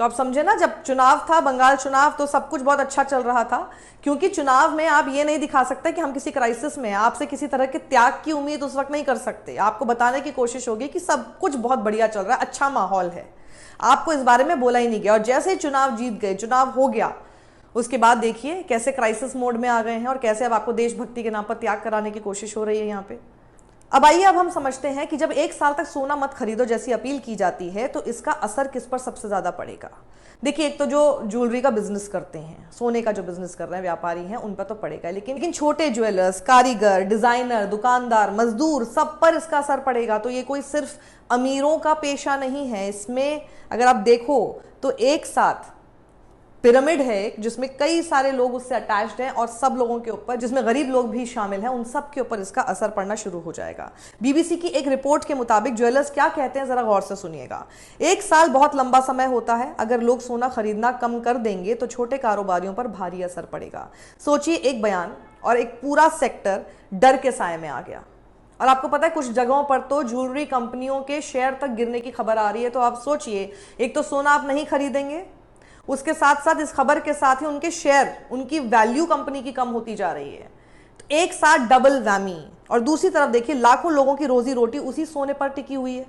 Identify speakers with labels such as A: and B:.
A: तो आप समझे ना, जब चुनाव था, बंगाल चुनाव, तो सब कुछ बहुत अच्छा चल रहा था, क्योंकि चुनाव में आप ये नहीं दिखा सकते कि हम किसी क्राइसिस में हैं, आपसे किसी तरह के त्याग की उम्मीद उस वक्त नहीं कर सकते। आपको बताने की कोशिश होगी कि सब कुछ बहुत बढ़िया चल रहा है, अच्छा माहौल है, आपको इस बारे में बोला ही नहीं गया। और जैसे ही चुनाव जीत गए, चुनाव हो गया, उसके बाद देखिए कैसे क्राइसिस मोड में आ गए हैं और कैसे अब आपको देशभक्ति के नाम पर त्याग कराने की कोशिश हो रही है यहाँ पे। अब आइए, अब हम समझते हैं कि जब 1 साल तक सोना मत खरीदो जैसी अपील की जाती है, तो इसका असर किस पर सबसे ज्यादा पड़ेगा। देखिए, एक तो जो ज्वेलरी का बिजनेस करते हैं, सोने का जो बिजनेस कर रहे हैं, व्यापारी हैं, उन पर तो पड़ेगा, लेकिन छोटे ज्वेलर्स, कारीगर, डिजाइनर, दुकानदार, मजदूर, सब पर इसका असर पड़ेगा। तो ये कोई सिर्फ अमीरों का पेशा नहीं है। इसमें अगर आप देखो तो एक साथ पिरामिड है जिसमें कई सारे लोग उससे अटैच्ड हैं, और सब लोगों के ऊपर, जिसमें गरीब लोग भी शामिल हैं, उन सब के ऊपर इसका असर पड़ना शुरू हो जाएगा। बीबीसी की एक रिपोर्ट के मुताबिक ज्वेलर्स क्या कहते हैं, जरा गौर से सुनिएगा। 1 साल बहुत लंबा समय होता है। अगर लोग सोना खरीदना कम कर देंगे तो छोटे कारोबारियों पर भारी असर पड़ेगा। सोचिए, एक बयान और एक पूरा सेक्टर डर के साए में आ गया। और आपको पता है, कुछ जगहों पर तो ज्वेलरी कंपनियों के शेयर तक गिरने की खबर आ रही है। तो आप सोचिए, एक तो सोना आप नहीं खरीदेंगे, उसके साथ साथ इस खबर के साथ ही उनके शेयर, उनकी वैल्यू कंपनी की कम होती जा रही है। तो एक साथ डबल वैमी। और दूसरी तरफ देखिए, लाखों लोगों की रोजी रोटी उसी सोने पर टिकी हुई है।